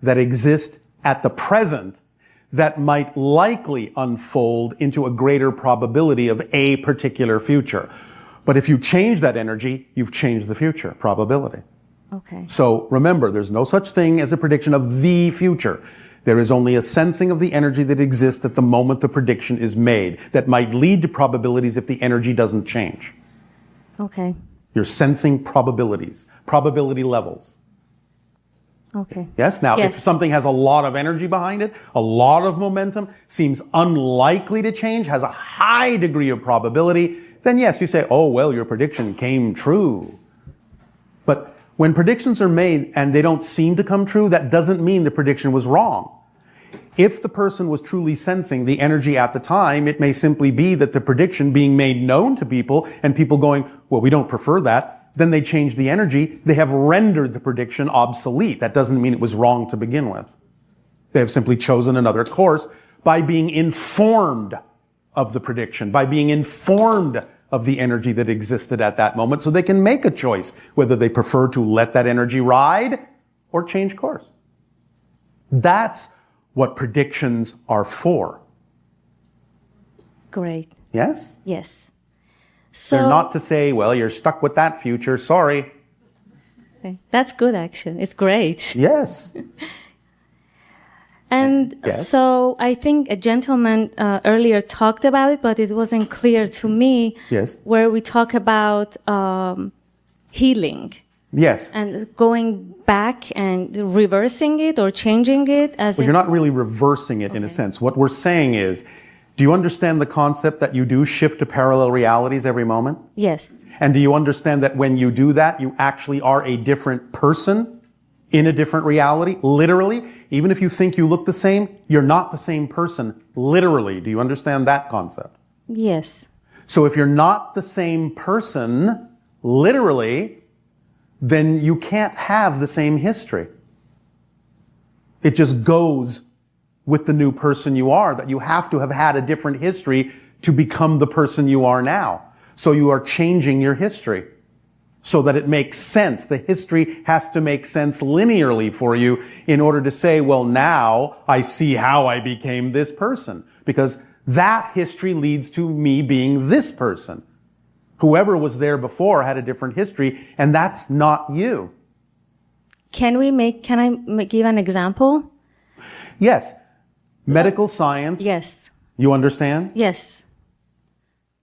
that exist at the present that might likely unfold into a greater probability of a particular future. But if you change that energy, you've changed the future probability. Okay. So remember, there's no such thing as a prediction of the future. There is only a sensing of the energy that exists at the moment the prediction is made that might lead to probabilities if the energy doesn't change. Okay. You're sensing probabilities, probability levels. Okay. Yes? Now, Yes. if something has a lot of energy behind it, a lot of momentum, seems unlikely to change, has a high degree of probability, then yes, you say, oh, well, your prediction came true. But when predictions are made and they don't seem to come true, that doesn't mean the prediction was wrong. If the person was truly sensing the energy at the time, it may simply be that the prediction being made known to people and people going, well, we don't prefer that. Then they change the energy. They have rendered the prediction obsolete. That doesn't mean it was wrong to begin with. They have simply chosen another course by being informed of the prediction, by being informed of the energy that existed at that moment, so they can make a choice whether they prefer to let that energy ride or change course. That's what predictions are for. Great. Yes? Yes. So They're not to say, well, you're stuck with that future, sorry. okay. That's good action. It's great. Yes. And Yes. so I think a gentleman earlier talked about it, but it wasn't clear to me. Yes. Where we talk about healing Yes. and going back and reversing it or changing it as Well, you're not really reversing it in a sense. What we're saying is, do you understand the concept that you do shift to parallel realities every moment? Yes. And do you understand that when you do that, you actually are a different person in a different reality? Literally, even if you think you look the same, you're not the same person. Literally, do you understand that concept? Yes. So if you're not the same person, literally, then you can't have the same history. It just goes with the new person you are, that you have to have had a different history to become the person you are now. So you are changing your history so that it makes sense. The history has to make sense linearly for you in order to say, well, now I see how I became this person, because that history leads to me being this person. Whoever was there before had a different history, and that's not you. Can I give an example? Yes. Medical science. Yes. You understand? Yes.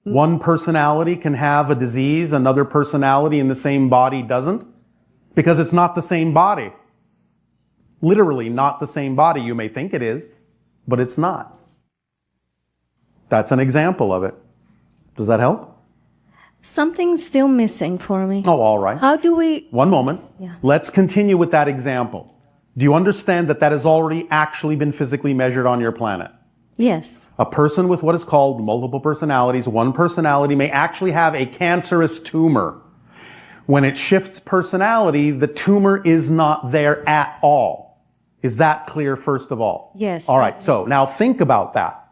One personality can have a disease, another personality in the same body doesn't, because it's not the same body. Literally not the same body. You may think it is, but it's not. That's an example of it. Does that help? Something's still missing for me. Oh, all right. How do we... One moment. Yeah. Let's continue with that example. Do you understand that that has already actually been physically measured on your planet? Yes. A person with what is called multiple personalities, one personality may actually have a cancerous tumor. When it shifts personality, the tumor is not there at all. Is that clear, first of all? Yes. All right, so now think about that.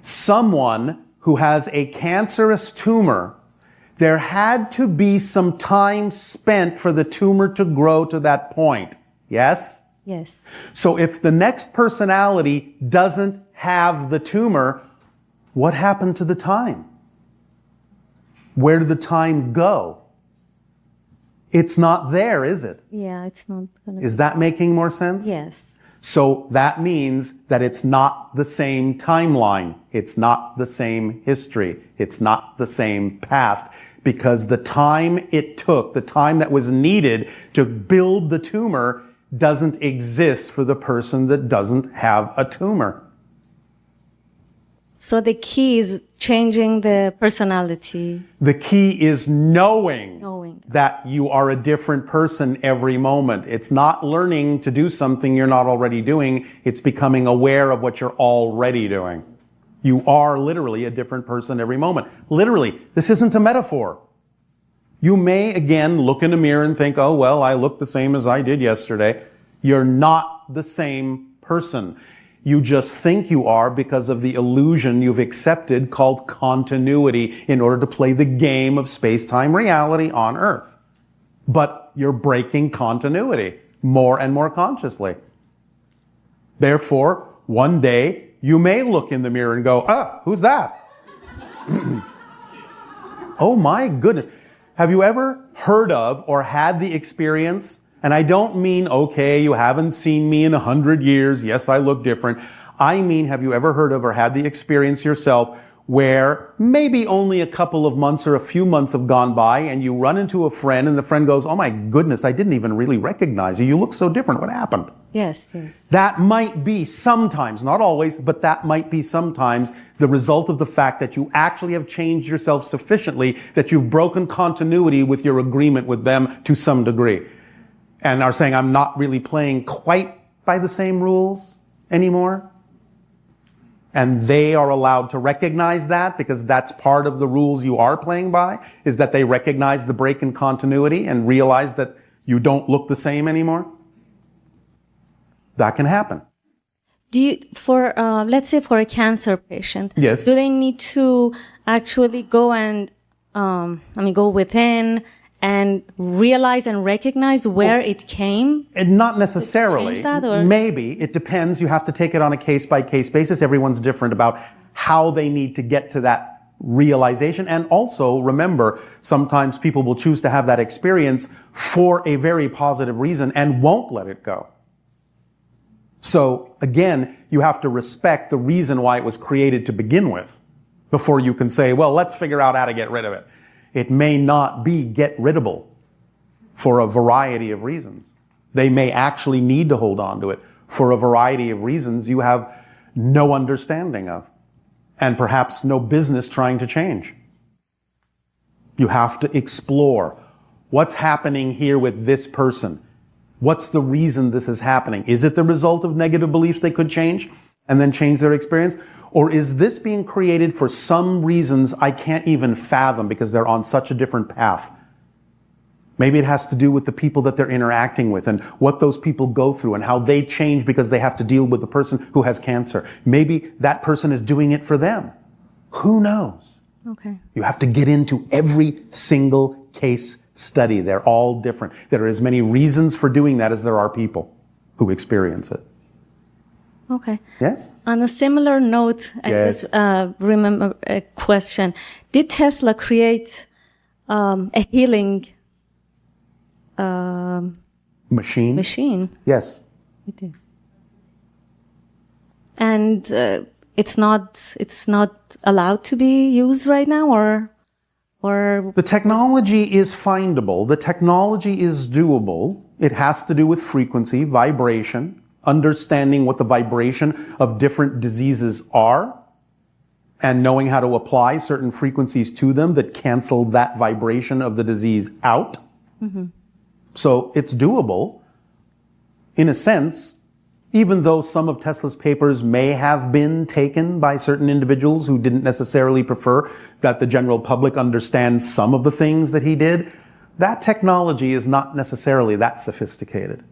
Someone who has a cancerous tumor, there had to be some time spent for the tumor to grow to that point. Yes? Yes. So if the next personality doesn't have the tumor, what happened to the time? Where did the time go? It's not there, is it? Yeah, it's not gonna... Is that making more sense? Yes. So that means that it's not the same timeline. It's not the same history. It's not the same past. Because the time it took, the time that was needed to build the tumor, doesn't exist for the person that doesn't have a tumor. So the key is changing the personality. The key is knowing Knowing. that you are a different person every moment. It's not learning to do something you're not already doing. It's becoming aware of what you're already doing. You are literally a different person every moment. Literally, this isn't a metaphor. You may, again, look in a mirror and think, oh, well, I look the same as I did yesterday. You're not the same person. You just think you are because of the illusion you've accepted called continuity in order to play the game of space-time reality on Earth. But you're breaking continuity. more and more consciously. Therefore, one day, you may look in the mirror and go, who's that? Oh my goodness. Have you ever heard of or had the experience? And I don't mean, okay, you haven't seen me in 100 years. Yes, I look different. I mean, have you ever heard of or had the experience yourself where maybe only a couple of months or a few months have gone by and you run into a friend and the friend goes, oh my goodness, I didn't even really recognize you. You look so different. What happened? Yes. That might be sometimes, not always, but that might be sometimes the result of the fact that you actually have changed yourself sufficiently that you've broken continuity with your agreement with them to some degree. And are saying, I'm not really playing quite by the same rules anymore. And they are allowed to recognize that because that's part of the rules you are playing by, is that they recognize the break in continuity and realize that you don't look the same anymore. That can happen. Do you, let's say for a cancer patient, yes, do they need to actually go and, go within and realize and recognize where it came? And not necessarily. Change that, or? Maybe. It depends. You have to take it on a case-by-case basis. Everyone's different about how they need to get to that realization. And also, remember, sometimes people will choose to have that experience for a very positive reason and won't let it go. So, again, you have to respect the reason why it was created to begin with before you can say, well, let's figure out how to get rid of it. It may not be get-riddable for a variety of reasons. They may actually need to hold on to it for a variety of reasons you have no understanding of and perhaps no business trying to change. You have to explore what's happening here with this person. What's the reason this is happening? Is it the result of negative beliefs they could change and then change their experience? Or is this being created for some reasons I can't even fathom because they're on such a different path? Maybe it has to do with the people that they're interacting with and what those people go through and how they change because they have to deal with the person who has cancer. Maybe that person is doing it for them. Who knows? Okay. You have to get into every single case study. They're all different. There are as many reasons for doing that as there are people who experience it. Okay. Yes? On a similar note, I just remember a question. Did Tesla create a healing machine? Yes. He did. And it's not allowed to be used right now, or the technology is findable. The technology is doable. It has to do with frequency, vibration, understanding what the vibration of different diseases are, and knowing how to apply certain frequencies to them that cancel that vibration of the disease out. Mm-hmm. So it's doable. In a sense, even though some of Tesla's papers may have been taken by certain individuals who didn't necessarily prefer that the general public understand some of the things that he did, that technology is not necessarily that sophisticated.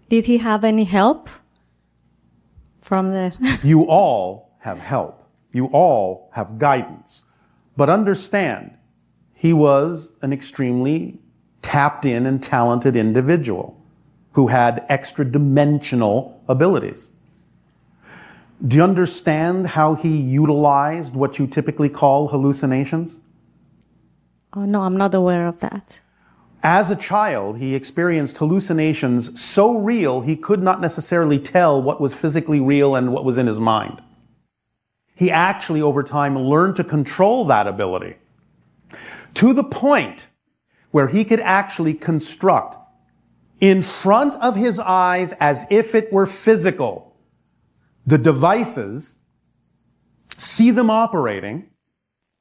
Did he have any help from the... You all have help. You all have guidance. But understand, he was an extremely tapped in and talented individual who had extra dimensional abilities. Do you understand how he utilized what you typically call hallucinations? Oh, no, I'm not aware of that. As a child, he experienced hallucinations so real he could not necessarily tell what was physically real and what was in his mind. He actually, over time, learned to control that ability to the point where he could actually construct in front of his eyes, as if it were physical, the devices, see them operating.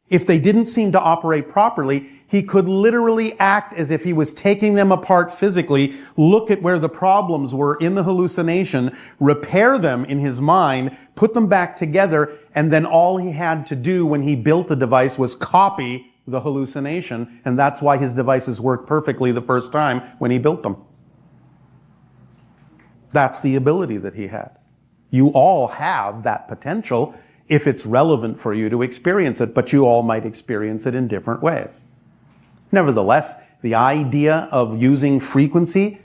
If they didn't seem to operate properly, he could literally act as if he was taking them apart physically, look at where the problems were in the hallucination, repair them in his mind, put them back together, and then all he had to do when he built the device was copy the hallucination, and that's why his devices worked perfectly the first time when he built them. That's the ability that he had. You all have that potential if it's relevant for you to experience it, but you all might experience it in different ways. Nevertheless, the idea of using frequency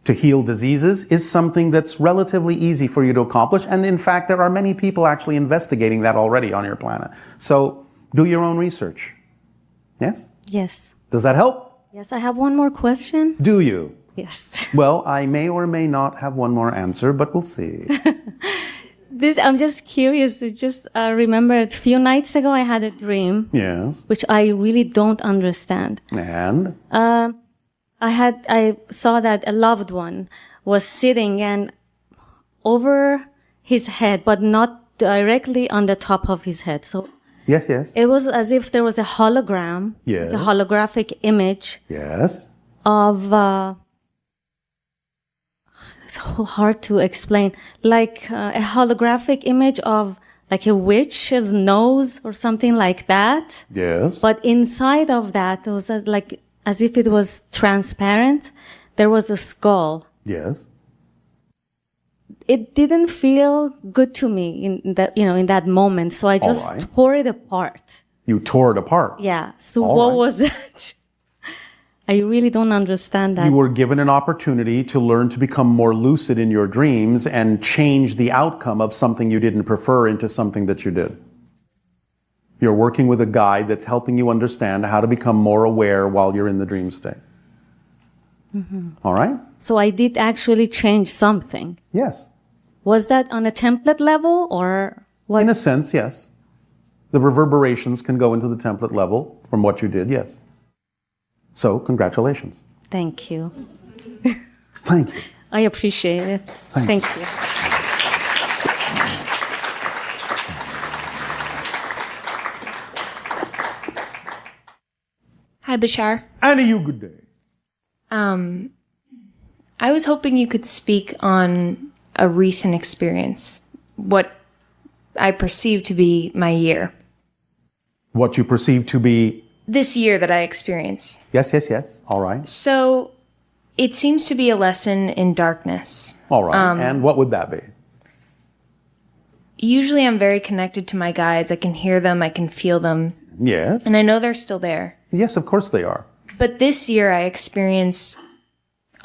to heal diseases is something that's relatively easy for you to accomplish. And in fact, there are many people actually investigating that already on your planet. So do your own research. Yes? Yes. Does that help? Yes, I have one more question. Do you? Yes. Well, I may or may not have one more answer, but we'll see. I'm just curious. I just remember a few nights ago I had a dream. Yes. Which I really don't understand. And? I saw that a loved one was sitting and over his head, but not directly on the top of his head. So Yes, yes. it was as if there was a hologram, Yes. a holographic image Yes. of, it's so hard to explain, like a holographic image of like a witch's nose or something like that. Yes. But inside of that, there was like, as if it was transparent, there was a skull. Yes. It didn't feel good to me in that, in that moment. So I just right. tore it apart. You tore it apart. Yeah. So All what right. was that? I really don't understand that. You were given an opportunity to learn to become more lucid in your dreams and change the outcome of something you didn't prefer into something that you did. You're working with a guide that's helping you understand how to become more aware while you're in the dream state. Mm-hmm. All right? So I did actually change something. Yes. Was that on a template level or what? In a sense, yes. The reverberations can go into the template level from what you did, yes. So, congratulations. Thank you. Thank you. I appreciate it. Thank you. Hi, Bashar. Annie, you good day. I was hoping you could speak on a recent experience, what I perceive to be my year. What you perceive to be... This year that I experienced. Yes, yes, yes. All right. So, it seems to be a lesson in darkness. All right. And what would that be? Usually I'm very connected to my guides. I can hear them, I can feel them, Yes. and I know they're still there. Yes, of course they are. But this year I experienced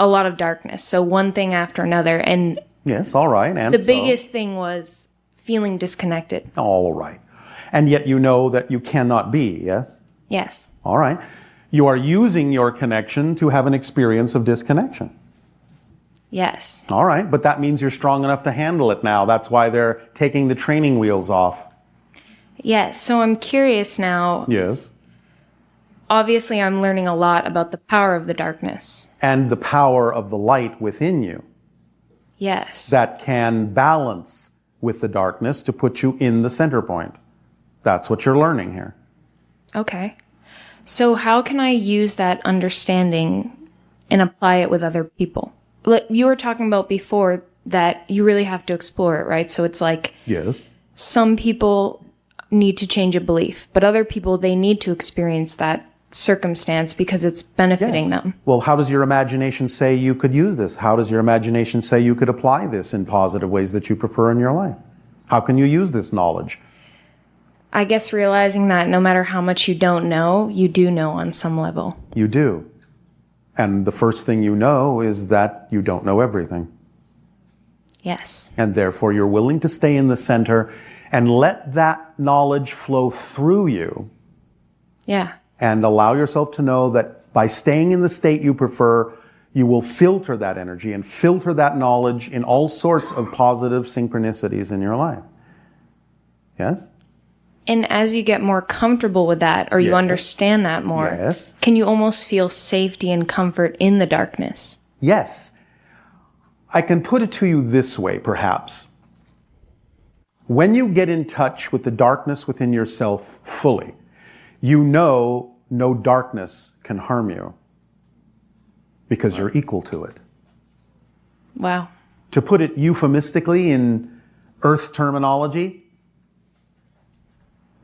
a lot of darkness. So one thing after another. And Yes, all right. And the so- biggest thing was feeling disconnected. All right. And yet you know that you cannot be, yes? Yes. All right. You are using your connection to have an experience of disconnection. Yes. All right. But that means you're strong enough to handle it now. That's why they're taking the training wheels off. Yes. So I'm curious now. Yes. Obviously, I'm learning a lot about the power of the darkness. And the power of the light within you Yes. that can balance with the darkness to put you in the center point. That's what you're learning here. Okay. So how can I use that understanding and apply it with other people? Like you were talking about before that you really have to explore it, right? So it's like Yes. some people need to change a belief, but other people, they need to experience that circumstance because it's benefiting them. Well, how does your imagination say you could use this? How does your imagination say you could apply this in positive ways that you prefer in your life? How can you use this knowledge? I guess realizing that no matter how much you don't know, you do know on some level. You do. And the first thing you know is that you don't know everything. Yes. And therefore you're willing to stay in the center and let that knowledge flow through you Yeah. and allow yourself to know that by staying in the state you prefer, you will filter that energy and filter that knowledge in all sorts of positive synchronicities in your life. Yes? And as you get more comfortable with that, or you Yes. understand that more, Yes. can you almost feel safety and comfort in the darkness? Yes. I can put it to you this way, perhaps. When you get in touch with the darkness within yourself fully, you know no darkness can harm you because you're equal to it. Wow. To put it euphemistically in earth terminology,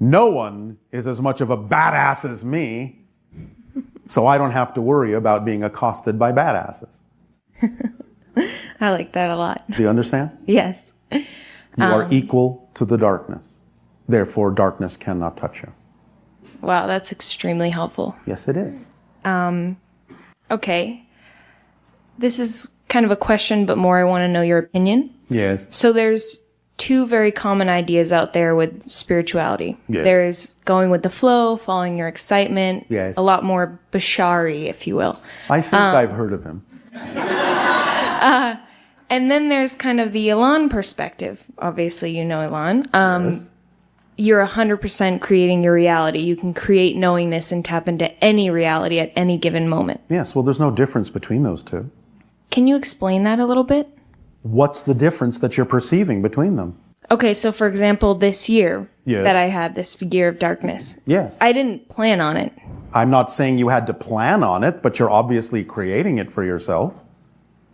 no one is as much of a badass as me, so I don't have to worry about being accosted by badasses. I like that a lot. Do you understand? Yes. You are equal to the darkness. Therefore, darkness cannot touch you. Wow, that's extremely helpful. Yes, it is. Okay. This is kind of a question, but more I want to know your opinion. Yes. So there's two very common ideas out there with spirituality. Yes. There's going with the flow, following your excitement. Yes. A lot more Bashari, if you will. I think I've heard of him. And then there's kind of the Elan perspective. Obviously, you know Elan. Yes. You're 100% creating your reality. You can create knowingness and tap into any reality at any given moment. Yes, well, there's no difference between those two. Can you explain that a little bit? What's the difference that you're perceiving between them? Okay, so for example, this year Yes. that I had this year of darkness, Yes. I didn't plan on it. I'm not saying you had to plan on it, but you're obviously creating it for yourself.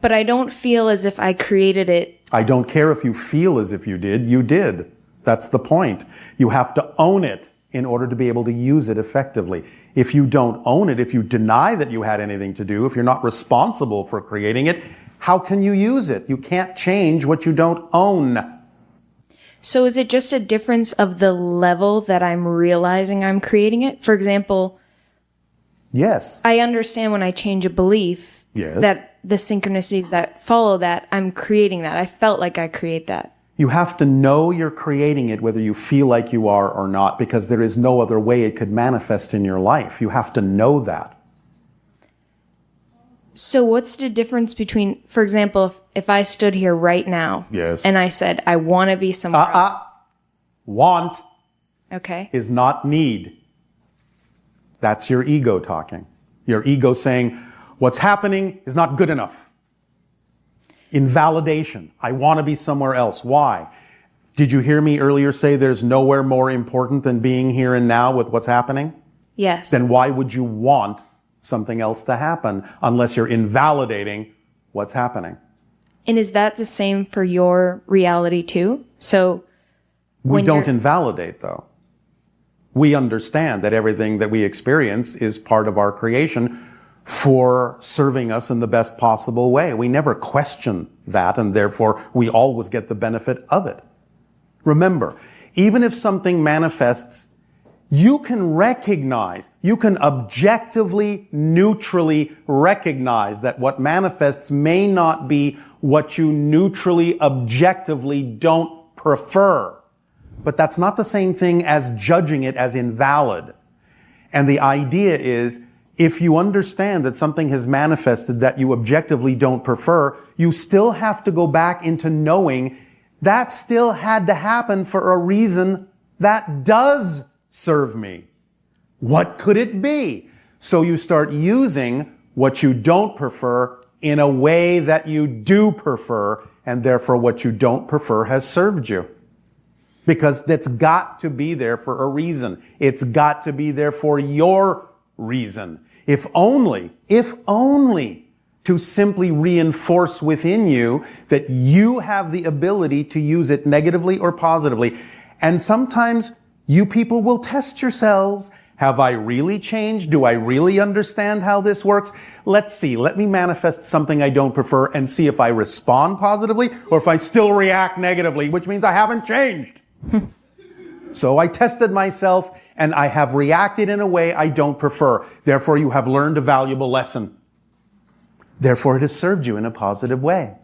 But I don't feel as if I created it. I don't care if you feel as if you did. You did. That's the point. You have to own it in order to be able to use it effectively. If you don't own it, if you deny that you had anything to do, if you're not responsible for creating it, how can you use it? You can't change what you don't own. So is it just a difference of the level that I'm realizing I'm creating it? For example, Yes. I understand when I change a belief Yes. that the synchronicities that follow that, I'm creating that. I felt like I create that. You have to know you're creating it whether you feel like you are or not, because there is no other way it could manifest in your life. You have to know that. So what's the difference between, for example, if I stood here right now Yes. and I said, I want to be somewhere else. Want Okay. is not need. That's your ego talking. Your ego saying, what's happening is not good enough. Invalidation. I want to be somewhere else. Why? Did you hear me earlier say there's nowhere more important than being here and now with what's happening? Yes. Then why would you want something else to happen unless you're invalidating what's happening? And is that the same for your reality too? So We when don't you're- invalidate, though. We understand that everything that we experience is part of our creation for serving us in the best possible way. We never question that, and therefore we always get the benefit of it. Remember, even if something manifests, you can recognize, you can objectively, neutrally recognize that what manifests may not be what you neutrally, objectively don't prefer. But that's not the same thing as judging it as invalid. And the idea is, if you understand that something has manifested that you objectively don't prefer, you still have to go back into knowing that still had to happen for a reason that does serve me. What could it be? So you start using what you don't prefer in a way that you do prefer, and therefore what you don't prefer has served you. Because it's got to be there for a reason. It's got to be there for your reason. If only to simply reinforce within you that you have the ability to use it negatively or positively. And sometimes you people will test yourselves. Have I really changed? Do I really understand how this works? Let's see. Let me manifest something I don't prefer and see if I respond positively or if I still react negatively, which means I haven't changed. So I tested myself and I have reacted in a way I don't prefer. Therefore, you have learned a valuable lesson. Therefore, it has served you in a positive way.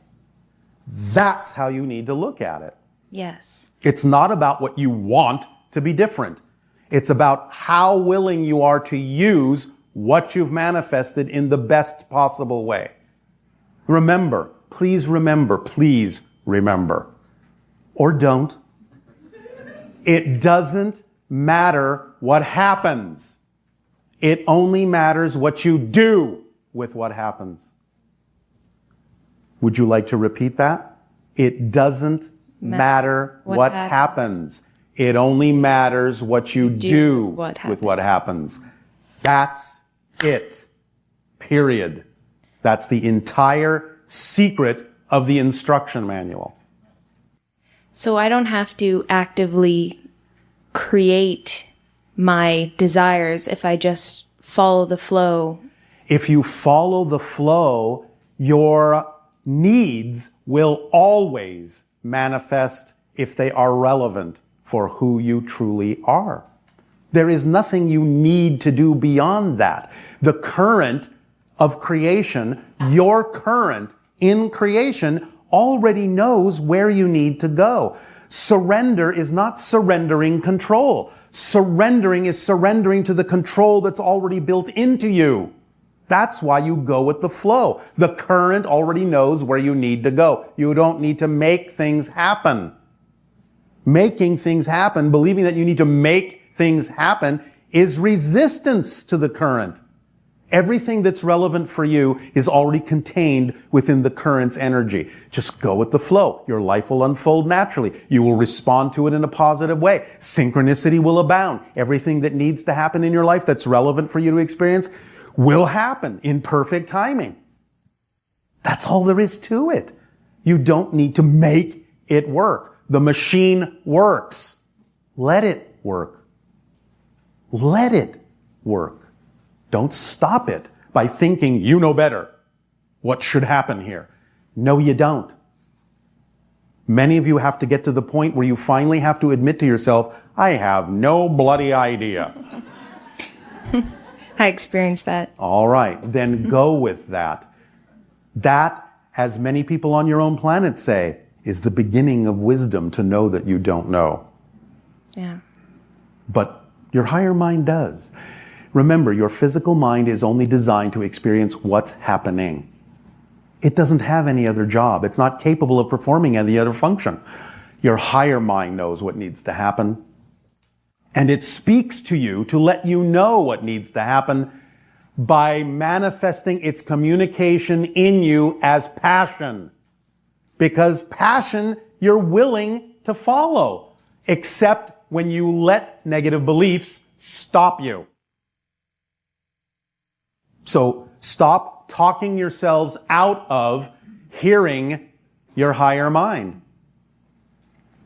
That's how you need to look at it. Yes. It's not about what you want to be different. It's about how willing you are to use what you've manifested in the best possible way. Remember, please remember, or don't. It doesn't matter what happens. It only matters what you do with what happens. Would you like to repeat that? It doesn't matter what happens. It only matters what you do with what happens. That's it. Period. That's the entire secret of the instruction manual. So I don't have to actively create my desires if I just follow the flow. If you follow the flow, your needs will always manifest if they are relevant for who you truly are. There is nothing you need to do beyond that. The current of creation, your current in creation already knows where you need to go. Surrender is not surrendering control. Surrendering is surrendering to the control that's already built into you. That's why you go with the flow. The current already knows where you need to go. You don't need to make things happen. Making things happen, believing that you need to make things happen, is resistance to the current. Everything that's relevant for you is already contained within the current's energy. Just go with the flow. Your life will unfold naturally. You will respond to it in a positive way. Synchronicity will abound. Everything that needs to happen in your life that's relevant for you to experience will happen in perfect timing. That's all there is to it. You don't need to make it work. The machine works. Let it work. Let it work. Don't stop it by thinking you know better what should happen here. No, you don't. Many of you have to get to the point where you finally have to admit to yourself, I have no bloody idea. I experienced that. All right, then go with that. That, as many people on your own planet say, is the beginning of wisdom, to know that you don't know. Yeah. But your higher mind does. Remember, your physical mind is only designed to experience what's happening. It doesn't have any other job. It's not capable of performing any other function. Your higher mind knows what needs to happen. And it speaks to you to let you know what needs to happen by manifesting its communication in you as passion. Because passion, you're willing to follow, except when you let negative beliefs stop you. So stop talking yourselves out of hearing your higher mind.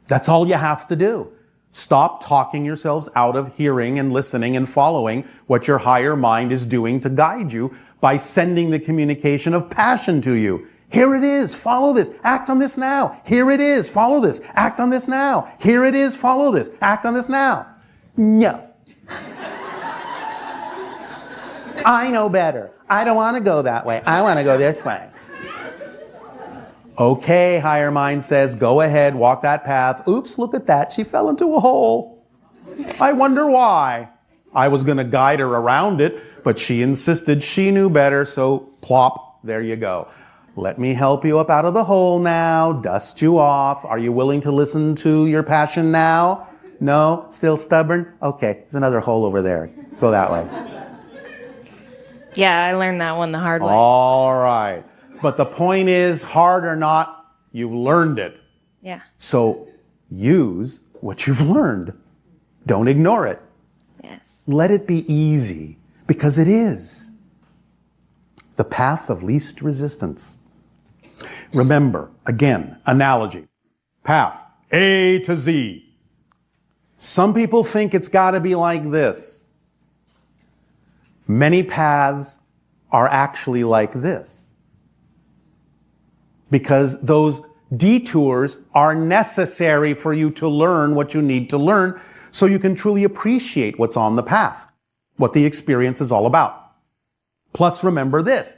That's all you have to do. Stop talking yourselves out of hearing and listening and following what your higher mind is doing to guide you by sending the communication of passion to you. Here it is, follow this, act on this now. Here it is, follow this, act on this now. Here it is, follow this, act on this now. No. I know better. I don't want to go that way. I want to go this way. Okay, higher mind says, go ahead, walk that path. Oops, look at that. She fell into a hole. I wonder why. I was going to guide her around it, but she insisted she knew better, so plop, there you go. Let me help you up out of the hole now, dust you off. Are you willing to listen to your passion now? No? Still stubborn? Okay, there's another hole over there. Go that way. Yeah, I learned that one the hard way. All right. But the point is, hard or not, you've learned it. Yeah. So use what you've learned. Don't ignore it. Yes. Let it be easy, because it is. The path of least resistance. Remember, again, analogy. Path, A to Z. Some people think it's got to be like this. Many paths are actually like this. Because those detours are necessary for you to learn what you need to learn so you can truly appreciate what's on the path, what the experience is all about. Plus, remember this.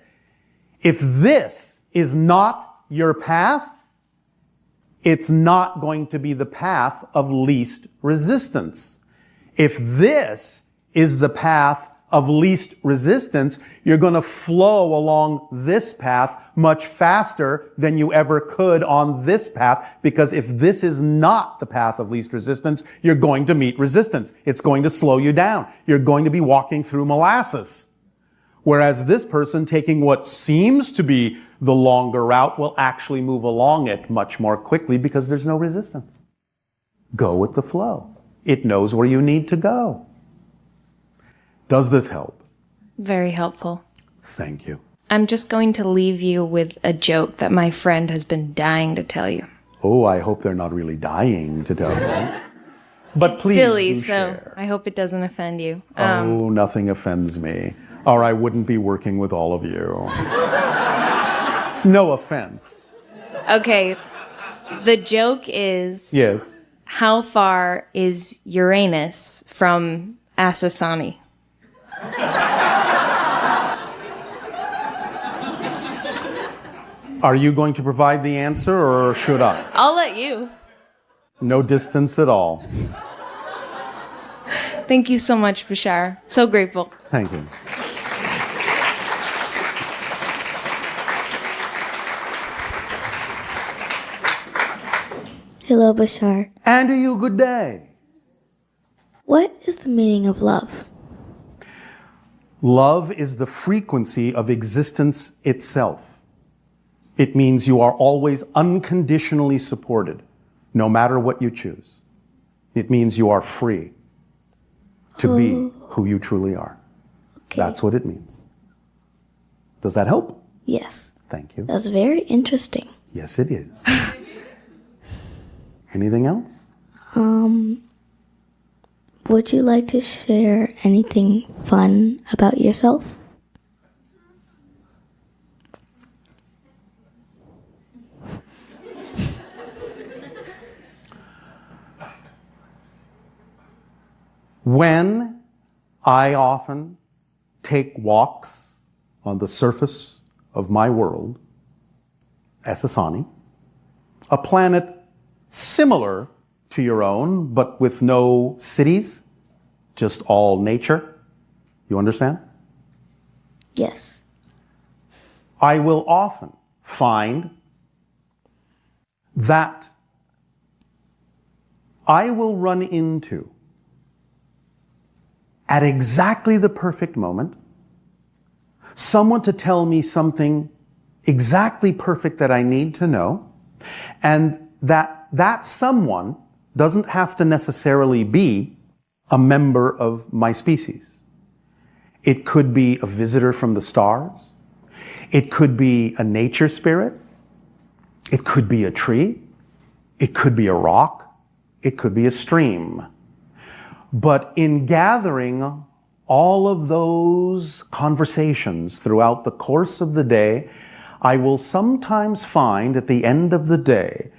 If this is not your path, it's not going to be the path of least resistance. If this is the path of least resistance, you're going to flow along this path much faster than you ever could on this path, because if this is not the path of least resistance, you're going to meet resistance. It's going to slow you down. You're going to be walking through molasses. Whereas this person taking what seems to be the longer route will actually move along it much more quickly because there's no resistance. Go with the flow. It knows where you need to go. Does this help? Very helpful. Thank you. I'm just going to leave you with a joke that my friend has been dying to tell you. Oh, I hope they're not really dying to tell you. But It's please silly, do so share. I hope it doesn't offend you. Oh, nothing offends me. Or I wouldn't be working with all of you. No offense. Okay, the joke is, Yes. how far is Uranus from Asasani? Are you going to provide the answer or should I? I'll let you. No distance at all. Thank you so much, Bashar. So grateful. Thank you. Hello, Bashar. And to you, good day. What is the meaning of love? Love is the frequency of existence itself. It means you are always unconditionally supported, no matter what you choose. It means you are free to be who you truly are. Okay. That's what it means. Does that help? Yes. Thank you. That's very interesting. Yes, it is. Anything else? Would you like to share anything fun about yourself? When I often take walks on the surface of my world, Esasani, a planet similar to your own, but with no cities, just all nature. You understand? Yes. I will often find that I will run into, at exactly the perfect moment, someone to tell me something exactly perfect that I need to know, and that someone doesn't have to necessarily be a member of my species. It could be a visitor from the stars. It could be a nature spirit. It could be a tree. It could be a rock. It could be a stream. But in gathering all of those conversations throughout the course of the day, I will sometimes find at the end of the day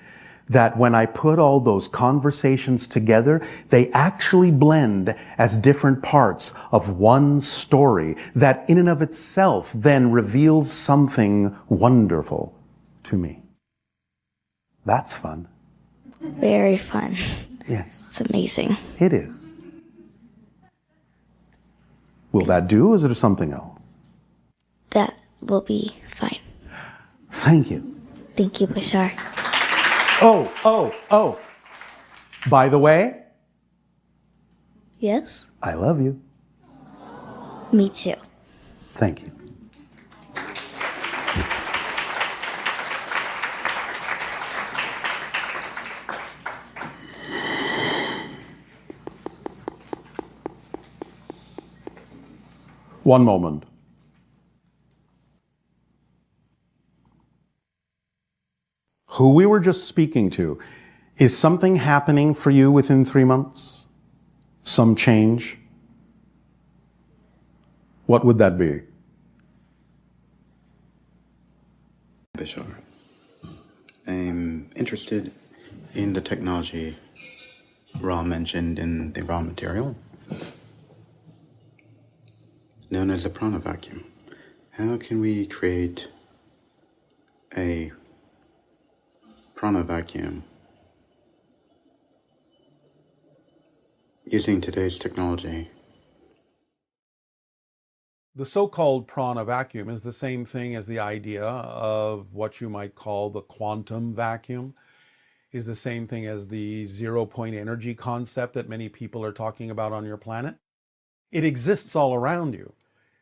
that when I put all those conversations together, they actually blend as different parts of one story that in and of itself then reveals something wonderful to me. That's fun. Very fun. Yes, It's amazing. it is. Will that do, or is there something else? That will be fine. Thank you. Thank you, Bashar. Oh. By the way, Yes? I love you. Me too. Thank you. One moment. Who we were just speaking to, is something happening for you within 3 months? Some change? What would that be? Bashar. I'm interested in the technology Ra mentioned in the raw material, known as the prana vacuum. How can we create a prana vacuum using today's technology? The so-called prana vacuum is the same thing as the idea of what you might call the quantum vacuum, is the same thing as the zero-point energy concept that many people are talking about on your planet. It exists all around you.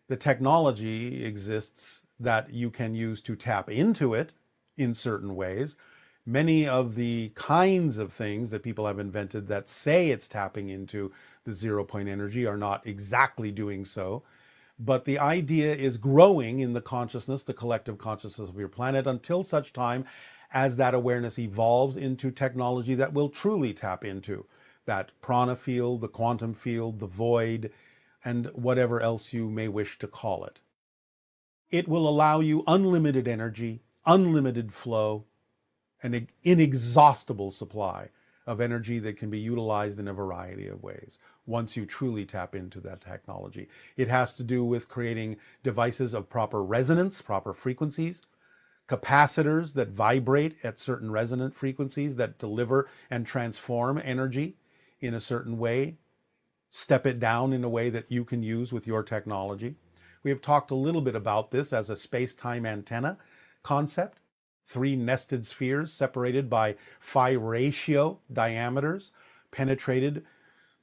The technology exists that you can use to tap into it in certain ways. Many of the kinds of things that people have invented that say it's tapping into the zero-point energy are not exactly doing so. But the idea is growing in the consciousness, the collective consciousness of your planet, until such time as that awareness evolves into technology that will truly tap into that prana field, the quantum field, the void, and whatever else you may wish to call it. It will allow you unlimited energy, unlimited flow, an inexhaustible supply of energy that can be utilized in a variety of ways once you truly tap into that technology. It has to do with creating devices of proper resonance, proper frequencies, capacitors that vibrate at certain resonant frequencies that deliver and transform energy in a certain way, step it down in a way that you can use with your technology. We have talked a little bit about this as a space-time antenna concept. 3 nested spheres separated by phi ratio diameters, penetrated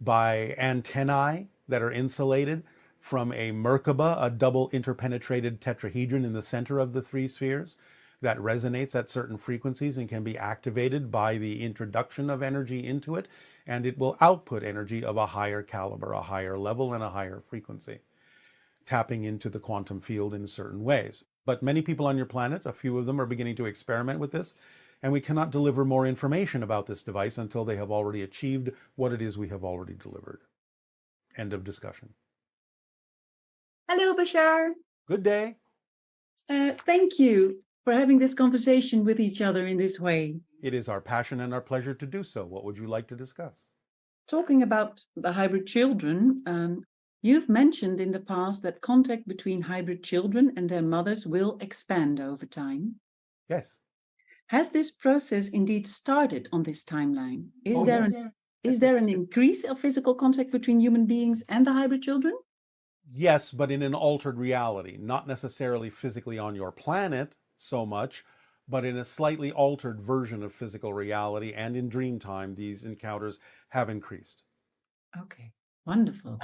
by antennae that are insulated from a Merkaba, a double interpenetrated tetrahedron in the center of the 3 spheres that resonates at certain frequencies and can be activated by the introduction of energy into it, and it will output energy of a higher caliber, a higher level, and a higher frequency, tapping into the quantum field in certain ways. But many people on your planet, a few of them, are beginning to experiment with this, and we cannot deliver more information about this device until they have already achieved what it is we have already delivered. End of discussion. Hello, Bashar. Good day. Thank you for having this conversation with each other in this way. It is our passion and our pleasure to do so. What would you like to discuss? Talking about the hybrid children, you've mentioned in the past that contact between hybrid children and their mothers will expand over time. Yes. Has this process indeed started on this timeline? Is Yes. there an increase of physical contact between human beings and the hybrid children? Yes, but in an altered reality, not necessarily physically on your planet so much, but in a slightly altered version of physical reality, and in dream time, these encounters have increased. Okay, wonderful.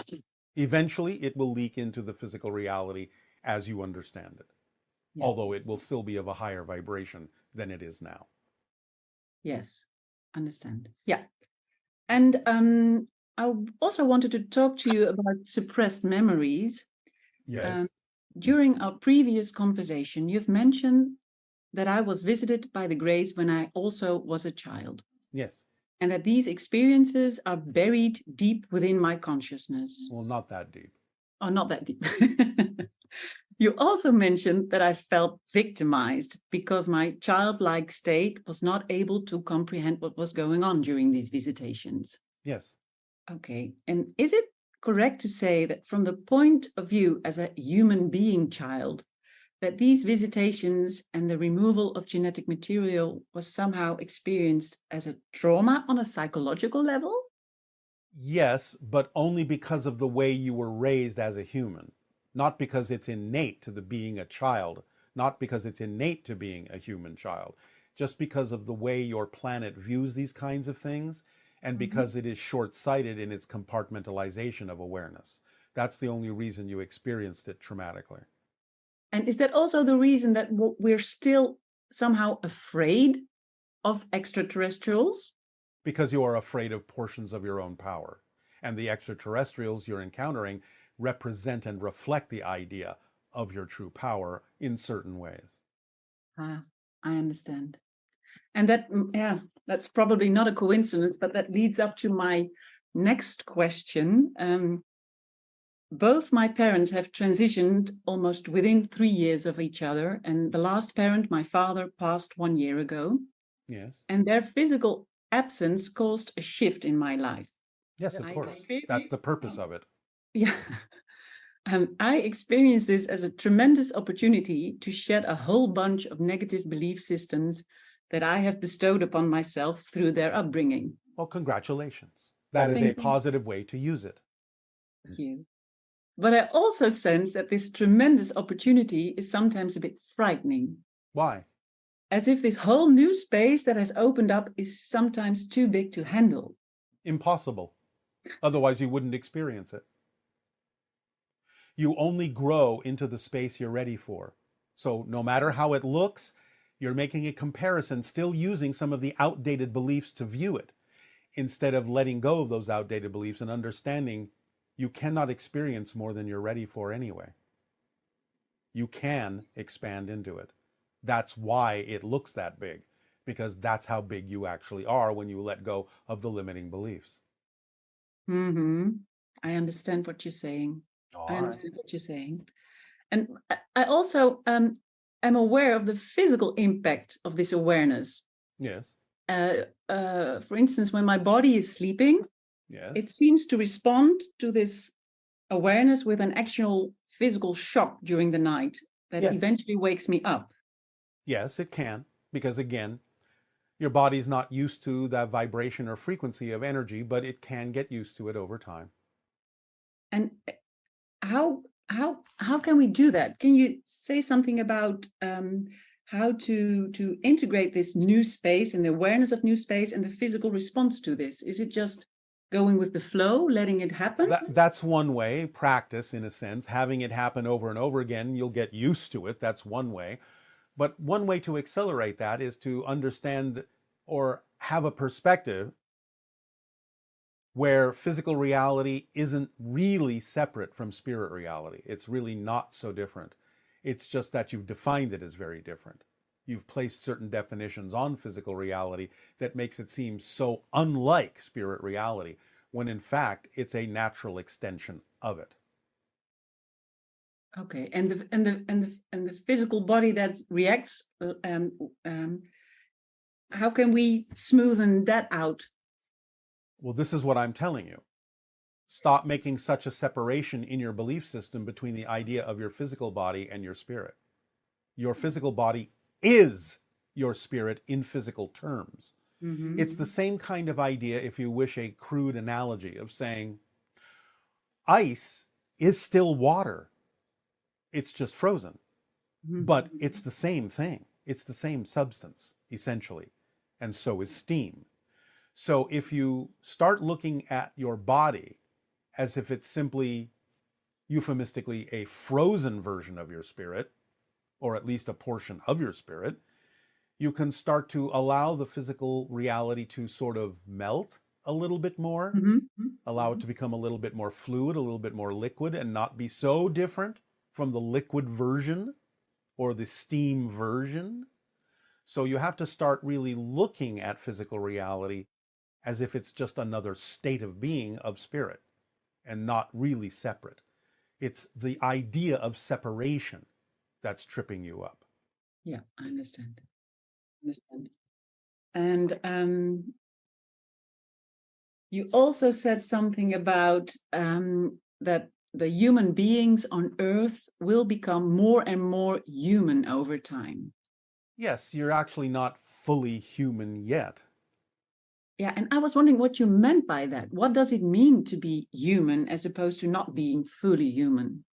Eventually, it will leak into the physical reality as you understand it, Yes. although it will still be of a higher vibration than it is now. Yes, understand. Yeah. And I also wanted to talk to you about suppressed memories. Yes. During our previous conversation, you've mentioned that I was visited by the Grays when I also was a child, Yes. and that these experiences are buried deep within my consciousness. Well, not that deep. Oh, not that deep. You also mentioned that I felt victimized because my childlike state was not able to comprehend what was going on during these visitations. Yes. Okay. And is it correct to say that from the point of view as a human being child, that these visitations and the removal of genetic material was somehow experienced as a trauma on a psychological level? Yes, but only because of the way you were raised as a human. Not because it's innate to the being a child, not because it's innate to being a human child, just because of the way your planet views these kinds of things, and because it is short-sighted in its compartmentalization of awareness. That's the only reason you experienced it traumatically. And is that also the reason that we're still somehow afraid of extraterrestrials? Because you are afraid of portions of your own power. And the extraterrestrials you're encountering represent and reflect the idea of your true power in certain ways. I understand. And that's probably not a coincidence, but that leads up to my next question. Both my parents have transitioned almost within 3 years of each other. And the last parent, my father, passed 1 year ago. Yes. And their physical absence caused a shift in my life. Yes, of course. That's the purpose of it. Yeah. I experienced this as a tremendous opportunity to shed a whole bunch of negative belief systems that I have bestowed upon myself through their upbringing. Well, congratulations. That is a positive way to use it. Thank you. But I also sense that this tremendous opportunity is sometimes a bit frightening. Why? As if this whole new space that has opened up is sometimes too big to handle. Impossible. Otherwise, you wouldn't experience it. You only grow into the space you're ready for. So no matter how it looks, you're making a comparison, still using some of the outdated beliefs to view it, instead of letting go of those outdated beliefs and understanding you cannot experience more than you're ready for anyway. You can expand into it. That's why it looks that big, because that's how big you actually are when you let go of the limiting beliefs. I understand what you're saying. I understand what you're saying. And I also am aware of the physical impact of this awareness. Yes. For instance, when my body is sleeping, Yes. it seems to respond to this awareness with an actual physical shock during the night that Yes. eventually wakes me up. Yes, it can, because again, your body's not used to that vibration or frequency of energy, but it can get used to it over time. And how can we do that? Can you say something about how to integrate this new space and the awareness of new space and the physical response to this? Is it just going with the flow, letting it happen? That's one way, practice in a sense, having it happen over and over again, you'll get used to it. That's one way. But one way to accelerate that is to understand or have a perspective where physical reality isn't really separate from spirit reality. It's really not so different. It's just that you've defined it as very different. You've placed certain definitions on physical reality that makes it seem so unlike spirit reality, when in fact it's a natural extension of it. Okay, and the physical body that reacts, how can we smoothen that out? Well, this is what I'm telling you. Stop making such a separation in your belief system between the idea of your physical body and your spirit. Your physical body is your spirit in physical terms. Mm-hmm. It's the same kind of idea, if you wish, a crude analogy of saying ice is still water. It's just frozen. Mm-hmm. But it's the same thing. It's the same substance, essentially. And so is steam. So if you start looking at your body as if it's simply, euphemistically, a frozen version of your spirit, or at least a portion of your spirit, you can start to allow the physical reality to sort of melt a little bit more, mm-hmm. allow it to become a little bit more fluid, a little bit more liquid, and not be so different from the liquid version or the steam version. So you have to start really looking at physical reality as if it's just another state of being of spirit and not really separate. It's the idea of separation that's tripping you up. Yeah, I understand. And you also said something about that the human beings on Earth will become more and more human over time. Yes, you're actually not fully human yet. Yeah, and I was wondering what you meant by that. What does it mean to be human as opposed to not being fully human?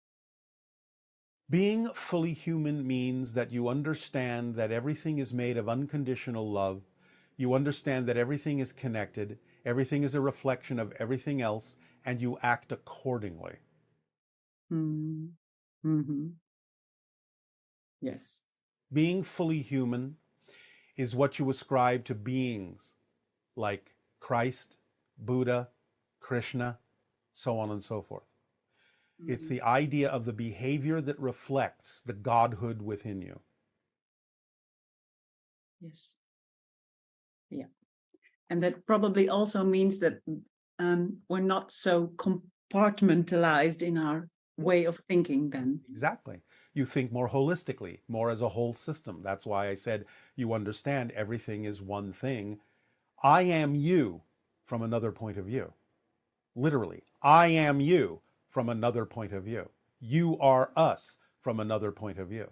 Being fully human means that you understand that everything is made of unconditional love. You understand that everything is connected, everything is a reflection of everything else, and you act accordingly. Mm-hmm. Yes. Being fully human is what you ascribe to beings like Christ, Buddha, Krishna, so on and so forth. Mm-hmm. It's the idea of the behavior that reflects the godhood within you. Yes. Yeah. And that probably also means that we're not so compartmentalized in our way of thinking then. Exactly. You think more holistically, more as a whole system. That's why I said you understand everything is one thing. I am you from another point of view. Literally, I am you from another point of view. You are us from another point of view.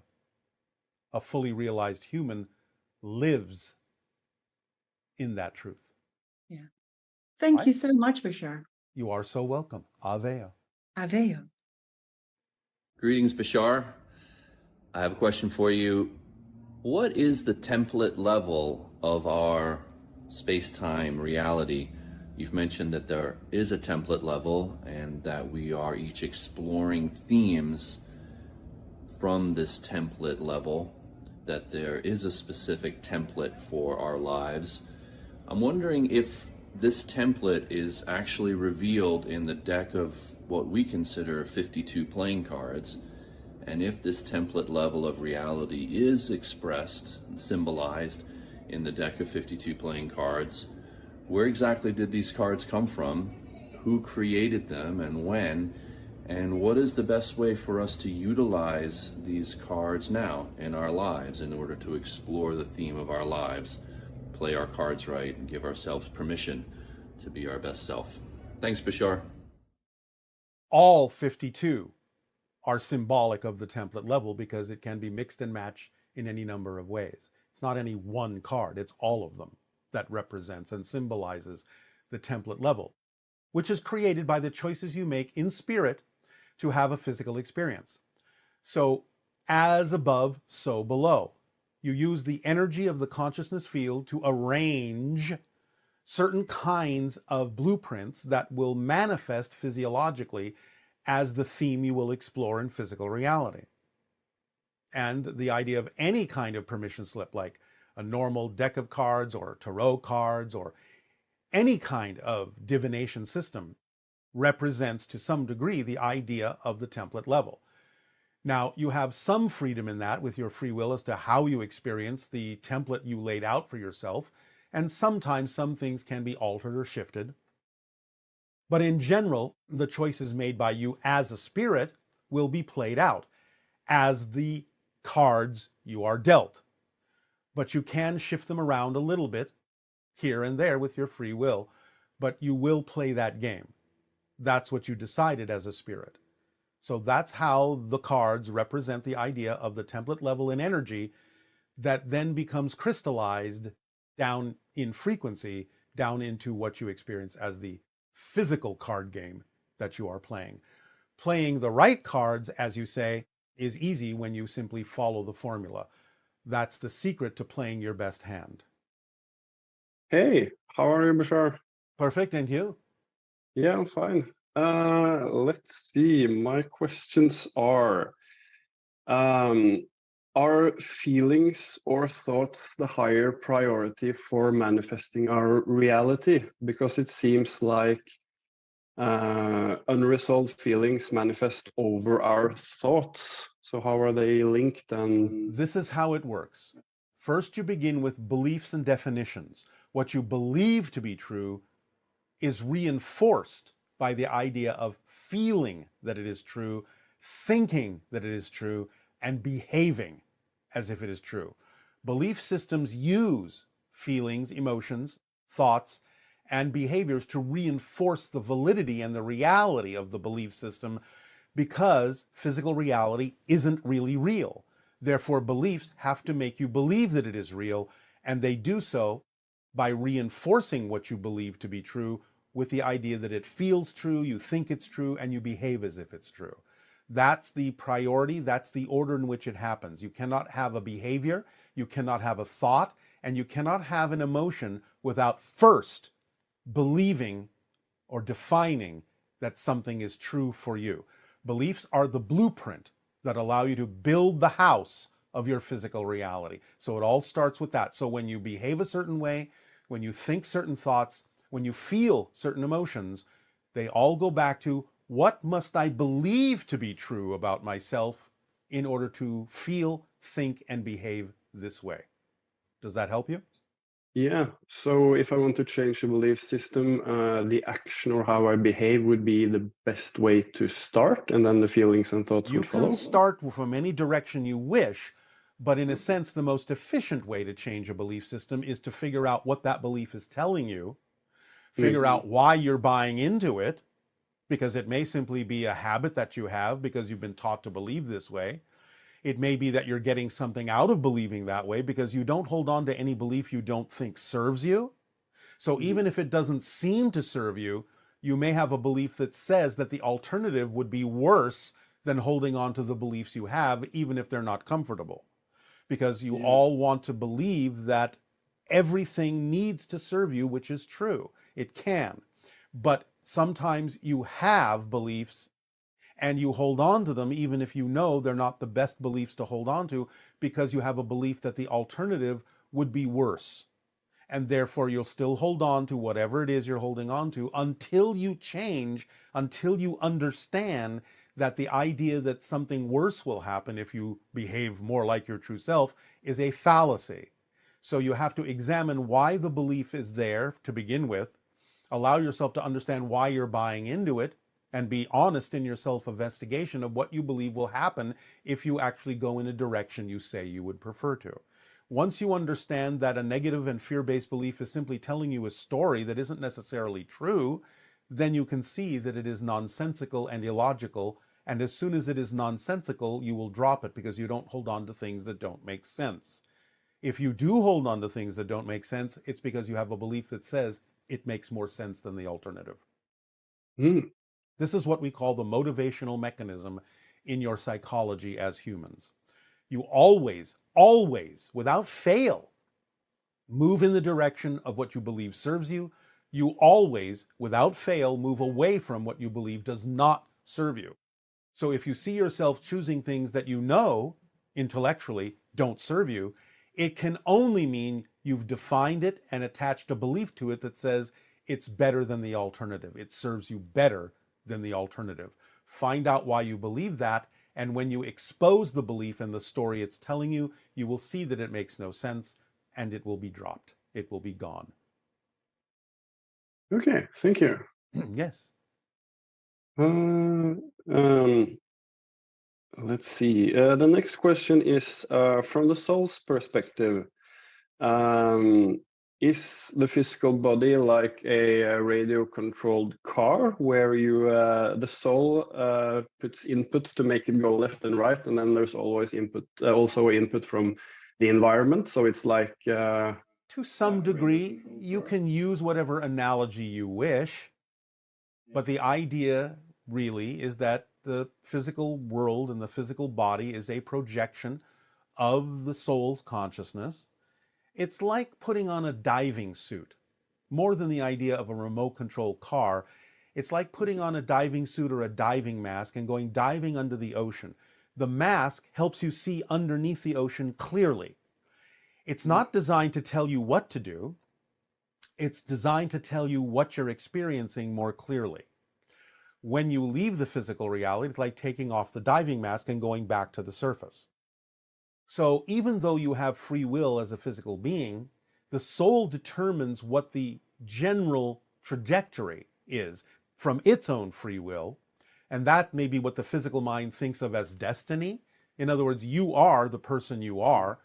A fully realized human lives in that truth. Yeah. Thank you so much, Bashar. You are so welcome. Aveo. Aveo. Greetings, Bashar. I have a question for you. What is the template level of our space-time reality? You've mentioned that there is a template level and that we are each exploring themes from this template level, that there is a specific template for our lives. I'm wondering if this template is actually revealed in the deck of what we consider 52 playing cards, and if this template level of reality is expressed and symbolized in the deck of 52 playing cards, where exactly did these cards come from, who created them and when, and what is the best way for us to utilize these cards now in our lives in order to explore the theme of our lives, play our cards right, and give ourselves permission to be our best self. Thanks, Bashar. All 52 are symbolic of the template level because it can be mixed and matched in any number of ways. It's not any one card, it's all of them that represents and symbolizes the template level, which is created by the choices you make in spirit to have a physical experience. So, as above, so below. You use the energy of the consciousness field to arrange certain kinds of blueprints that will manifest physiologically as the theme you will explore in physical reality. And the idea of any kind of permission slip, like a normal deck of cards or tarot cards or any kind of divination system, represents to some degree the idea of the template level. Now, you have some freedom in that with your free will as to how you experience the template you laid out for yourself, and sometimes some things can be altered or shifted. But in general, the choices made by you as a spirit will be played out as the cards you are dealt. But you can shift them around a little bit here and there with your free will, but you will play that game. That's what you decided as a spirit. So that's how the cards represent the idea of the template level in energy that then becomes crystallized down in frequency, down into what you experience as the physical card game that you are playing. Playing the right cards, as you say, is easy when you simply follow the formula. That's the secret to playing your best hand. Hey, how are you, Bashar? Perfect, and you? Yeah, I'm fine. Let's see. My questions are feelings or thoughts the higher priority for manifesting our reality? Because it seems like unresolved feelings manifest over our thoughts. So how are they linked? And This is how it works. First, you begin with beliefs and definitions. What you believe to be true is reinforced by the idea of feeling that it is true, thinking that it is true, and behaving as if it is true. Belief systems use feelings, emotions, thoughts, and behaviors to reinforce the validity and the reality of the belief system because physical reality isn't really real. Therefore, beliefs have to make you believe that it is real, and they do so by reinforcing what you believe to be true with the idea that it feels true, you think it's true, and you behave as if it's true. That's the priority, that's the order in which it happens. You cannot have a behavior, you cannot have a thought, and you cannot have an emotion without first believing or defining that something is true for you. Beliefs are the blueprint that allow you to build the house of your physical reality. So it all starts with that. So when you behave a certain way, when you think certain thoughts, when you feel certain emotions, they all go back to what must I believe to be true about myself in order to feel, think, and behave this way. Does that help you? yeah, so if I want to change the belief system, the action or how I behave would be the best way to start, and then the feelings and thoughts You would follow. can start from any direction you wish, but in a sense, the most efficient way to change a belief system is to figure out what that belief is telling you, figure out why you're buying into it, because it may simply be a habit that you have because you've been taught to believe this way. It may be that you're getting something out of believing that way because you don't hold on to any belief you don't think serves you. So even if it doesn't seem to serve you, you may have a belief that says that the alternative would be worse than holding on to the beliefs you have, even if they're not comfortable. Because you all want to believe that everything needs to serve you, which is true. It can. But sometimes you have beliefs and you hold on to them even if you know they're not the best beliefs to hold on to because you have a belief that the alternative would be worse. And therefore you'll still hold on to whatever it is you're holding on to until you change, until you understand that the idea that something worse will happen if you behave more like your true self is a fallacy. So you have to examine why the belief is there to begin with, allow yourself to understand why you're buying into it, and be honest in your self-investigation of what you believe will happen if you actually go in a direction you say you would prefer to. Once you understand that a negative and fear-based belief is simply telling you a story that isn't necessarily true, then you can see that it is nonsensical and illogical And as soon as it is nonsensical, you will drop it because you don't hold on to things that don't make sense. If you do hold on to things that don't make sense, it's because you have a belief that says it makes more sense than the alternative. Mm. This is what we call the motivational mechanism in your psychology as humans. You always, without fail, move in the direction of what you believe serves you. You always, without fail, move away from what you believe does not serve you. So if you see yourself choosing things that you know intellectually don't serve you, it can only mean you've defined it and attached a belief to it that says it's better than the alternative. It serves you better than the alternative. Find out why you believe that, and when you expose the belief and the story it's telling you, you will see that it makes no sense, and it will be dropped. It will be gone. Okay, thank you. Yes. Let's see. The next question is from the soul's perspective. Is the physical body like a radio-controlled car where the soul puts input to make it go left and right, and then there's always input, also input from the environment? So it's like to some degree, you can use whatever analogy you wish, but the idea really is that the physical world and the physical body is a projection of the soul's consciousness. It's like putting on a diving suit. More than the idea of a remote control car, it's like putting on a diving suit or a diving mask and going diving under the ocean. The mask helps you see underneath the ocean clearly. It's not designed to tell you what to do. It's designed to tell you what you're experiencing more clearly. When you leave the physical reality, it's like taking off the diving mask and going back to the surface. So even though you have free will as a physical being, the soul determines what the general trajectory is from its own free will, and that may be what the physical mind thinks of as destiny. In other words, you are the person you are.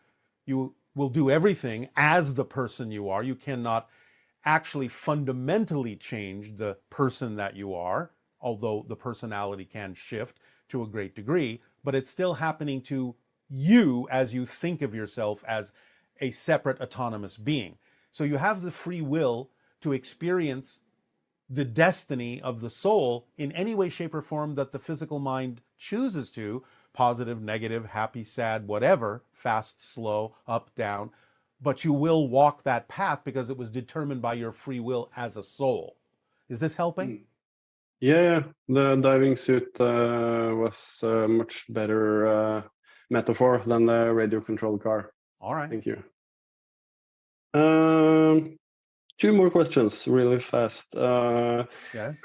You will do everything as the person you are. You cannot actually fundamentally change the person that you are, although the personality can shift to a great degree, but it's still happening to you as you think of yourself as a separate autonomous being. So you have the free will to experience the destiny of the soul in any way, shape, or form that the physical mind chooses to, positive, negative, happy, sad, whatever, fast, slow, up, down. But you will walk that path because it was determined by your free will as a soul. Is this helping? Yeah, the diving suit was a much better metaphor than the radio-controlled car. All right. Thank you. Two more questions, really fast. Yes.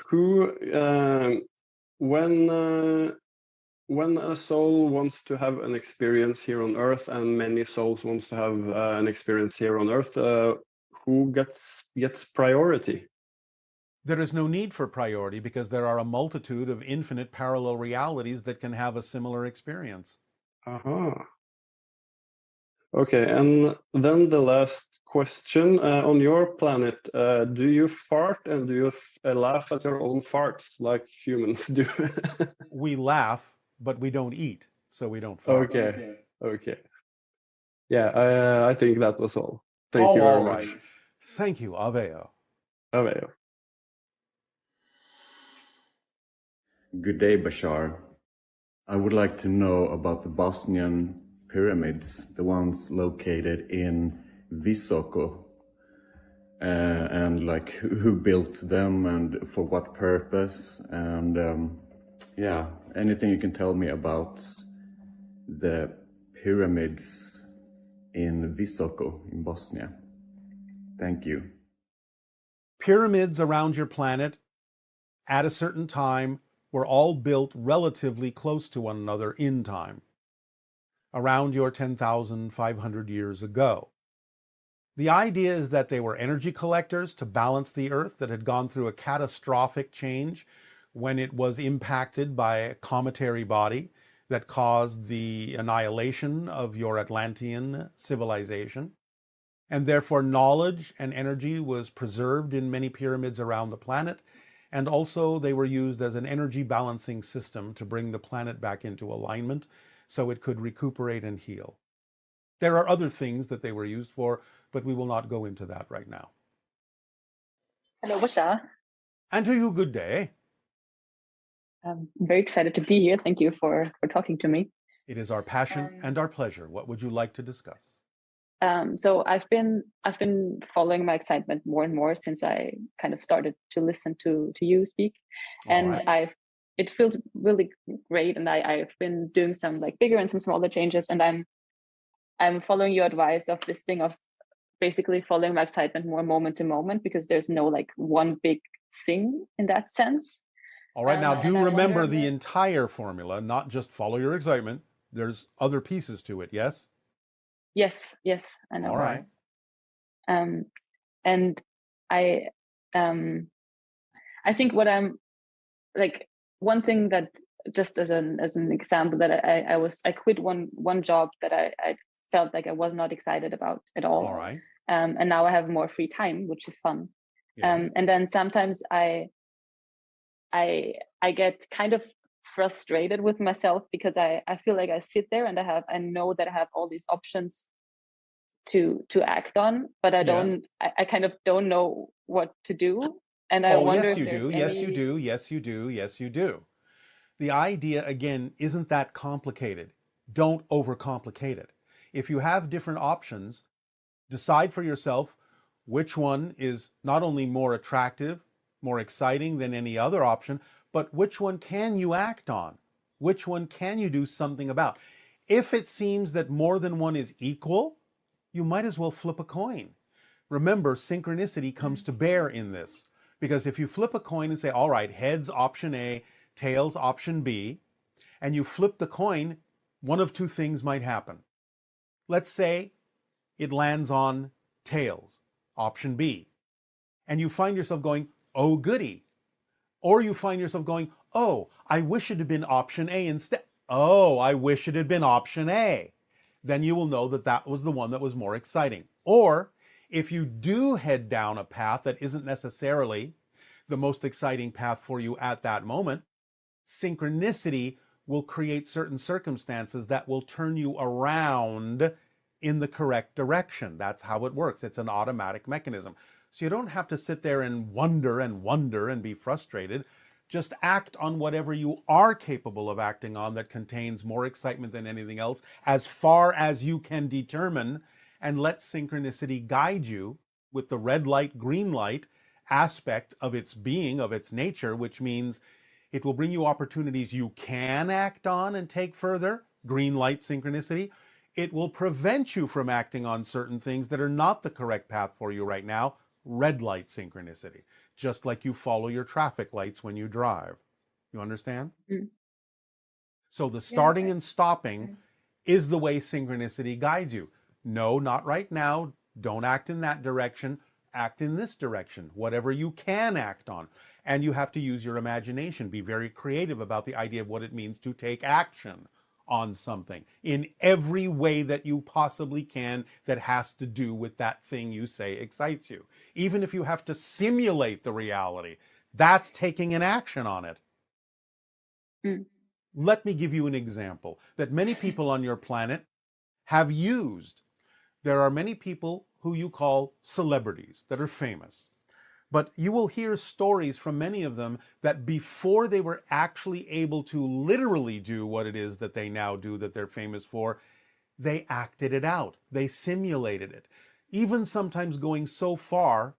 When a soul wants to have an experience here on Earth, and many souls wants to have an experience here on Earth, who gets priority? There is no need for priority because there are a multitude of infinite parallel realities that can have a similar experience. Uh-huh. Okay, and then the last question. On your planet, do you fart and do you laugh at your own farts like humans do? We laugh, but we don't eat, so we don't fart. Okay. Yeah, I think that was all. Thank you very much. Right. Thank you, Aveo. Aveo. Good day, Bashar. I would like to know about the Bosnian pyramids, the ones located in Visoko, and like who built them and for what purpose, and anything you can tell me about the pyramids in Visoko in Bosnia. Thank you. Pyramids around your planet at a certain time were all built relatively close to one another in time, around your 10,500 years ago. The idea is that they were energy collectors to balance the Earth that had gone through a catastrophic change when it was impacted by a cometary body that caused the annihilation of your Atlantean civilization. And therefore knowledge and energy was preserved in many pyramids around the planet. And also they were used as an energy balancing system to bring the planet back into alignment so it could recuperate and heal. There are other things that they were used for, but we will not go into that right now. Hello, Bashar. And to you, good day. I'm very excited to be here. Thank you for talking to me. It is our passion and our pleasure. What would you like to discuss? So I've been following my excitement more and more since I kind of started to listen to you speak, and it feels really great. And I've been doing some like bigger and some smaller changes, and I'm following your advice of this thing of basically following my excitement more moment to moment, because there's no like one big thing in that sense. All right, now do remember the entire formula, not just follow your excitement. There's other pieces to it, yes? Yes, I know. All right. And I think what I'm like, one thing that just as an example that I quit one job that I felt like I was not excited about at all. All right. And now I have more free time, which is fun. Yes. And then sometimes I get kind of frustrated with myself because I feel like I sit there and I know that I have all these options to act on, but I kind of don't know what to do. And I wonder yes, you do. Yes, you do. The idea, again, isn't that complicated. Don't overcomplicate it. If you have different options, decide for yourself which one is not only more attractive, more exciting than any other option, but which one can you act on? Which one can you do something about? If it seems that more than one is equal, you might as well flip a coin. Remember, synchronicity comes to bear in this, because if you flip a coin and say, all right, heads option A, tails option B, and you flip the coin, one of two things might happen. Let's say it lands on tails, option B, and you find yourself going, oh goody. Or you find yourself going, oh, I wish it had been option A instead. Oh, I wish it had been option A. Then you will know that that was the one that was more exciting. Or if you do head down a path that isn't necessarily the most exciting path for you at that moment, synchronicity will create certain circumstances that will turn you around in the correct direction. That's how it works. It's an automatic mechanism. So you don't have to sit there and wonder and be frustrated. Just act on whatever you are capable of acting on that contains more excitement than anything else, as far as you can determine, and let synchronicity guide you with the red light, green light aspect of its being, of its nature, which means it will bring you opportunities you can act on and take further, green light synchronicity. It will prevent you from acting on certain things that are not the correct path for you right now, red light synchronicity, just like you follow your traffic lights when you drive. You understand? Mm. So the starting and stopping is the way synchronicity guides you. No, not right now. Don't act in that direction. Act in this direction, whatever you can act on. And you have to use your imagination. Be very creative about the idea of what it means to take action on something in every way that you possibly can that has to do with that thing you say excites you. Even if you have to simulate the reality, that's taking an action on it. Mm. Let me give you an example that many people on your planet have used. There are many people who you call celebrities that are famous. But you will hear stories from many of them that before they were actually able to literally do what it is that they now do that they're famous for, they acted it out. They simulated it. Even sometimes going so far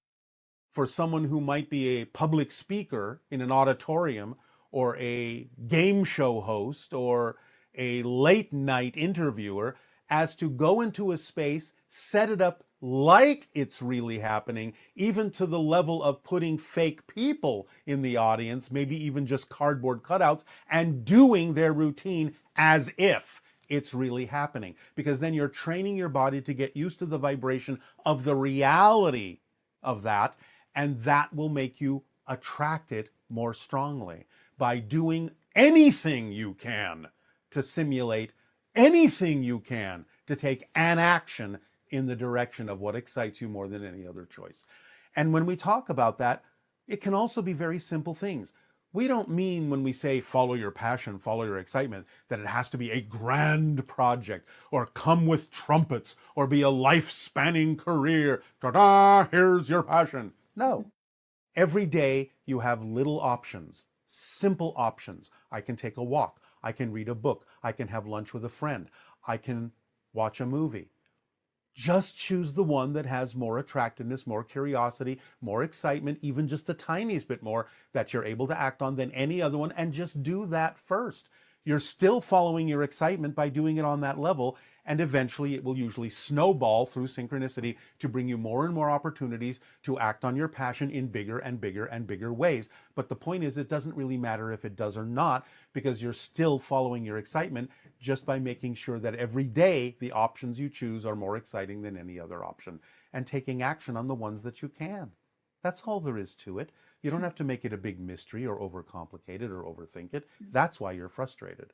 for someone who might be a public speaker in an auditorium or a game show host or a late night interviewer as to go into a space, set it up like it's really happening, even to the level of putting fake people in the audience, maybe even just cardboard cutouts, and doing their routine as if it's really happening. Because then you're training your body to get used to the vibration of the reality of that, and that will make you attract it more strongly by doing anything you can to simulate anything you can to take an action in the direction of what excites you more than any other choice. And when we talk about that, It can also be very simple things. We don't mean when we say follow your passion, follow your excitement, that it has to be a grand project or come with trumpets or be a life-spanning career. Ta-da, here's your passion. No. Every day you have little options, simple options. I can take a walk. I can read a book. I can have lunch with a friend. I can watch a movie. Just choose the one that has more attractiveness, more curiosity, more excitement, even just the tiniest bit more that you're able to act on than any other one, and just do that first. You're still following your excitement by doing it on that level, and eventually it will usually snowball through synchronicity to bring you more and more opportunities to act on your passion in bigger and bigger and bigger ways. But the point is, it doesn't really matter if it does or not, because you're still following your excitement just by making sure that every day the options you choose are more exciting than any other option, and taking action on the ones that you can. That's all there is to it. You don't have to make it a big mystery or overcomplicate it or overthink it. That's why you're frustrated.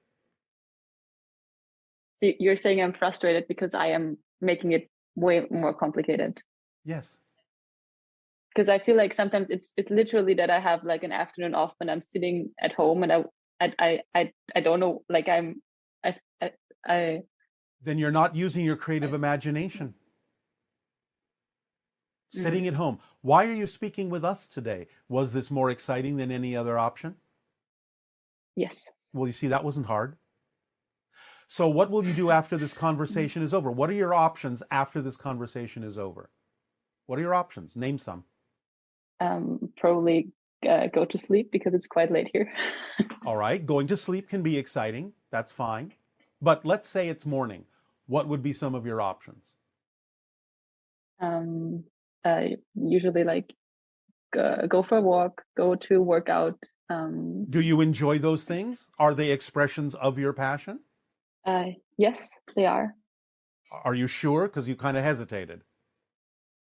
So you're saying I'm frustrated because I am making it way more complicated. Yes. Because I feel like sometimes it's literally that I have like an afternoon off and I'm sitting at home and I don't know, like Then you're not using your creative imagination. Sitting at home. Why are you speaking with us today? Was this more exciting than any other option? Yes. Well, you see, that wasn't hard. So what will you do after this conversation is over? What are your options after this conversation is over? What are your options? Name some. Probably go to sleep because it's quite late here. All right. Going to sleep can be exciting. That's fine. But let's say it's morning. What would be some of your options? Usually like go for a walk, go to workout. Do you enjoy those things? Are they expressions of your passion? Yes, they are. Are you sure? Because you kind of hesitated.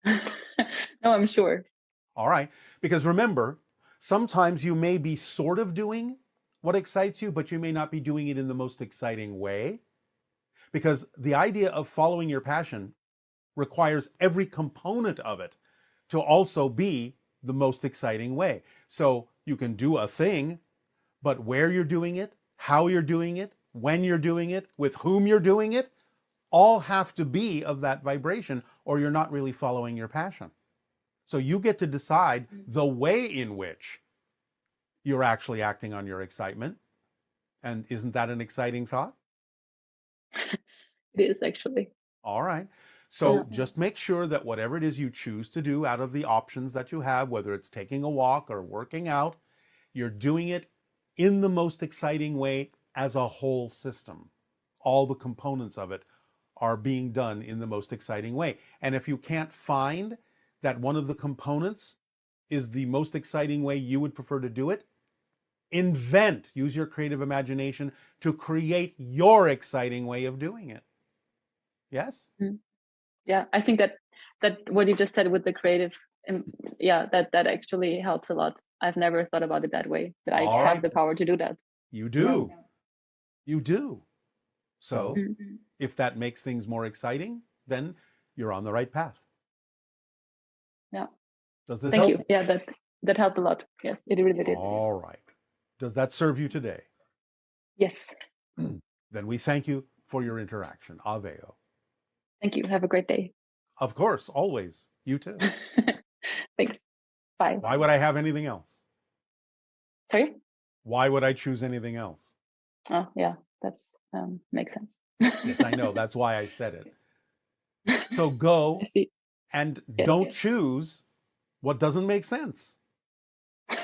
No, I'm sure. All right. Because remember, sometimes you may be sort of doing what excites you, but you may not be doing it in the most exciting way. Because the idea of following your passion requires every component of it to also be the most exciting way. So you can do a thing, but where you're doing it, how you're doing it, when you're doing it, with whom you're doing it, all have to be of that vibration, or you're not really following your passion. So you get to decide the way in which you're actually acting on your excitement. And isn't that an exciting thought? It is actually. All right. So just make sure that whatever it is you choose to do out of the options that you have, whether it's taking a walk or working out, you're doing it in the most exciting way as a whole system. All the components of it are being done in the most exciting way. And if you can't find that one of the components is the most exciting way you would prefer to do it, use your creative imagination to create your exciting way of doing it. Yes? Yeah, I think that what you just said with the creative, that actually helps a lot. I've never thought about it that way, that I have the power to do that. You do. Yeah. You do. So if that makes things more exciting, then you're on the right path. Yeah. Does this help? Thank you. Yeah, that helped a lot. Yes, it really did. All right. Does that serve you today? Yes. Then we thank you for your interaction. Aveo. Thank you. Have a great day. Of course, always. You too. Thanks. Bye. Why would I have anything else? Sorry? Why would I choose anything else? Oh, yeah, that's makes sense. Yes, I know. That's why I said it. So go and don't choose what doesn't make sense. I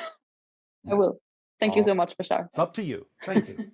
will. Thank you so much, Bashar. It's up to you. Thank you.